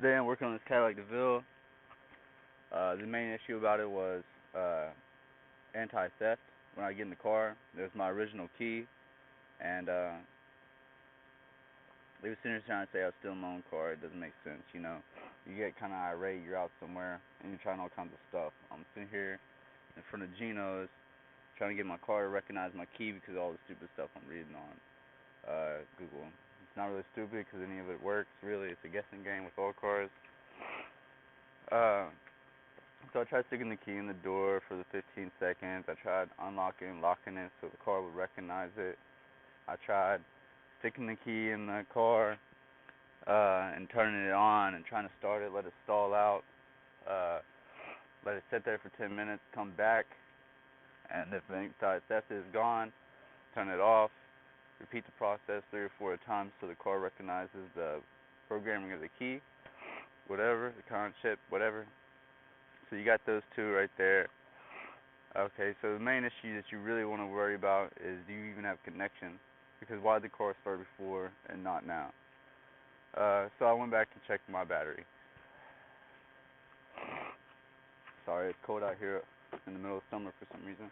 Today I'm working on this Cadillac DeVille. The main issue about it was anti-theft. When I get in the car, there's my original key, and they were sitting here trying to say I was stealing my own car. It doesn't make sense, you know. You get kind of irate, you're out somewhere, and you're trying all kinds of stuff. I'm sitting here in front of Gino's, trying to get my car to recognize my key because of all the stupid stuff I'm reading on Google. It's not really stupid because any of it works, really. It's a guessing game with all cars. So I tried sticking the key in the door for the 15 seconds. I tried unlocking and locking it so the car would recognize it. I tried sticking the key in the car and turning it on and trying to start it, let it stall out, let it sit there for 10 minutes, come back, and if the theft is gone, turn it off, repeat the process 3 or 4 times so the car recognizes the programming of the key, whatever, the current chip, whatever. So you got those two right there. Okay, so the main issue that you really want to worry about is, do you even have connection? Because why did the car start before and not now? So I went back and checked my battery. Sorry, it's cold out here in the middle of summer for some reason.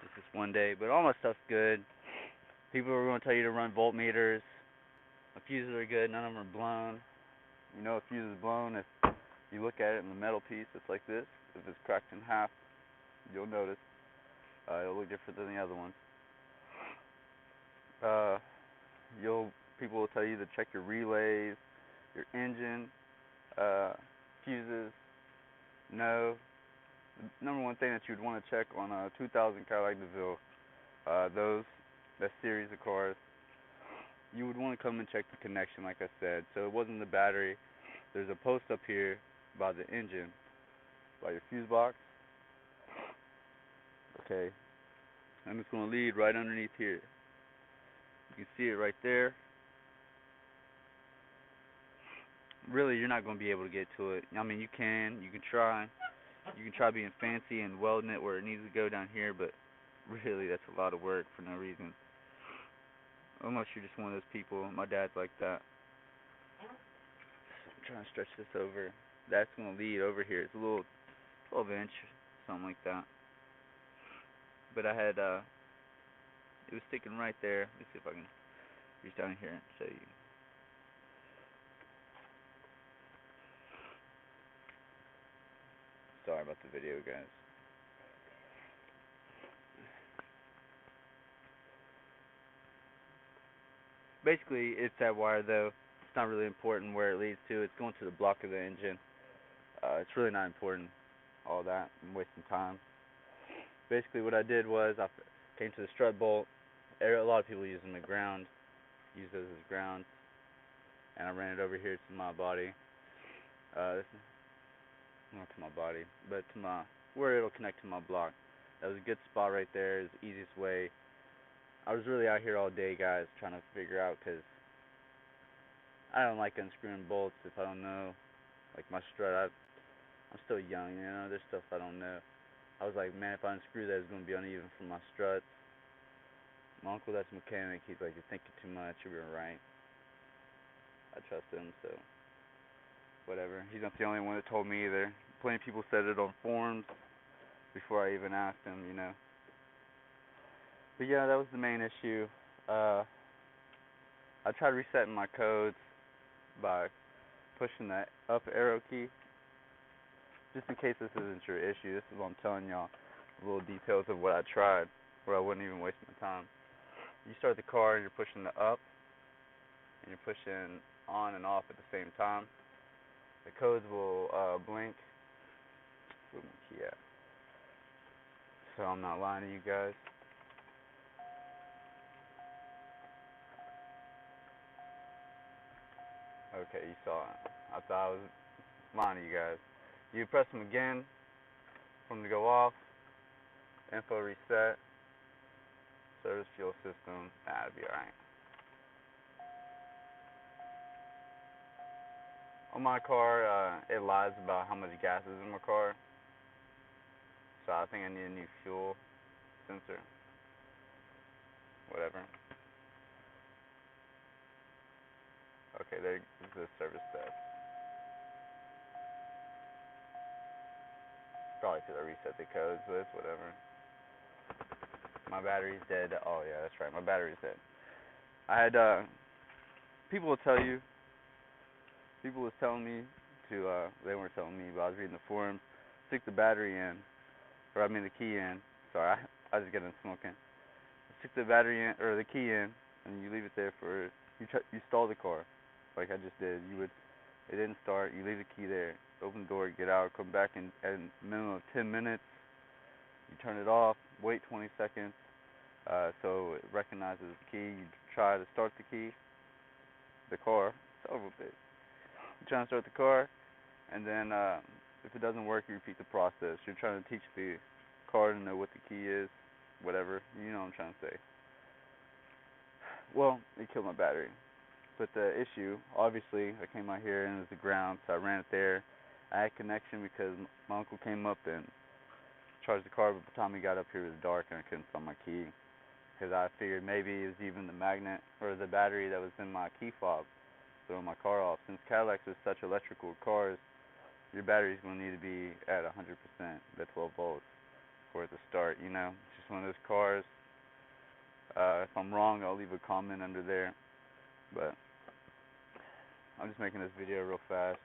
It's just one day, but all my stuff's good. People are going to tell you to run voltmeters. The fuses are good, none of them are blown. You know a fuse is blown if you look at it in the metal piece, it's like this. If it's cracked in half, you'll notice. It'll look different than the other ones. People will tell you to check your relays, your engine, fuses. No. The number one thing that you'd want to check on a 2000 Cadillac DeVille, that series of cars, you would want to come and check the connection, like I said. So it wasn't the battery. There's a post up here by the engine, by your fuse box. Okay, and it's going to lead right underneath here. You can see it right there. Really, you're not going to be able to get to it. I mean, you can try. You can try being fancy and welding it where it needs to go down here, but really, that's a lot of work for no reason. Unless you're just one of those people. My dad's like that. I'm trying to stretch this over. That's going to lead over here. It's a little 12-inch, something like that. But I had, it was sticking right there. Let me see if I can reach down here and show you. Sorry about the video, guys. Basically, it's that wire, though. It's not really important where it leads to. It's going to the block of the engine. It's really not important, all that. I'm wasting time. Basically, what I did was I came to the strut bolt. A lot of people use them at ground, use those as ground, and I ran it over here to my body. Not to my body, but to where it'll connect to my block. That was a good spot right there. It's the easiest way. I was really out here all day, guys, trying to figure out, because I don't like unscrewing bolts if I don't know. Like my strut, I'm still young, you know. There's stuff I don't know. I was like, man, if I unscrew that, it's going to be uneven for my struts. My uncle, that's a mechanic. He's like, you're thinking too much. You're right. I trust him, so whatever. He's not the only one that told me either. Plenty of people said it on forums before I even asked him, you know. But yeah, that was the main issue. I tried resetting my codes by pushing that up arrow key. Just in case this isn't your issue, this is what I'm telling y'all. The little details of what I tried, where I wouldn't even waste my time. You start the car and you're pushing the up, and you're pushing on and off at the same time. The codes will blink. Where's my key at? So I'm not lying to you guys. Okay, you saw it. I thought I was lying to you guys. You press them again for them to go off. Info reset. Service fuel system. That'll be alright. On my car, it lies about how much gas is in my car. So I think I need a new fuel sensor. Whatever. Okay, there's the service test. Probably because I reset the codes, but it's whatever. My battery's dead. Oh yeah, that's right. My battery's dead. I had people will tell you. People was telling me to. They weren't telling me, but I was reading the forums. Stick the battery in, or I mean the key in. Sorry, I was getting smoking. Stick the battery in or the key in, and you leave it there for you stall the car, like I just did. It didn't start. You leave the key there. Open the door, get out, come back in at a minimum of 10 minutes. You turn it off. Wait 20 seconds. So it recognizes the key. You try to start the car. It's over a bit. You're trying to start the car, and then if it doesn't work, you repeat the process. You're trying to teach the car to know what the key is, whatever. You know what I'm trying to say. Well, it killed my battery. But the issue, obviously, I came out here and it was the ground, so I ran it there. I had connection because my uncle came up and charged the car, but by the time he got up here, it was dark and I couldn't find my key. Because I figured maybe it was even the magnet or the battery that was in my key fob throwing my car off. Since Cadillacs are such electrical cars, your battery's going to need to be at 100%, at 12 volts for it to start. You know, it's just one of those cars. If I'm wrong, I'll leave a comment under there. But I'm just making this video real fast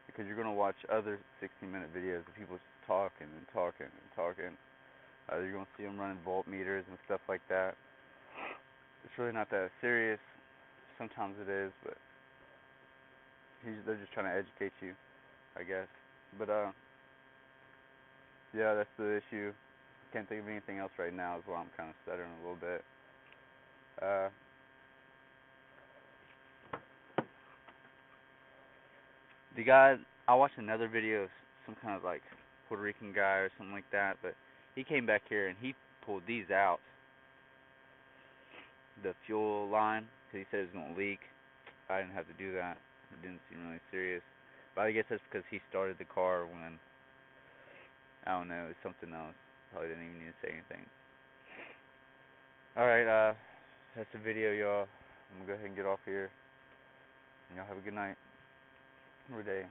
because you're going to watch other 60-minute videos of people just talking and talking and talking. You're going to see them running voltmeters and stuff like that. It's really not that serious. Sometimes it is, but they're just trying to educate you, I guess. But yeah, that's the issue. Can't think of anything else right now. Is why I'm kind of stuttering a little bit. The guy, I watched another video of some kind of like Puerto Rican guy or something like that, but he came back here and he pulled these out, the fuel line, because he said it was going to leak. I didn't have to do that. It didn't seem really serious. But I guess that's because he started the car when, I don't know, it was something else. Probably didn't even need to say anything. Alright, that's the video, y'all. I'm going to go ahead and get off here. And y'all have a good night or day.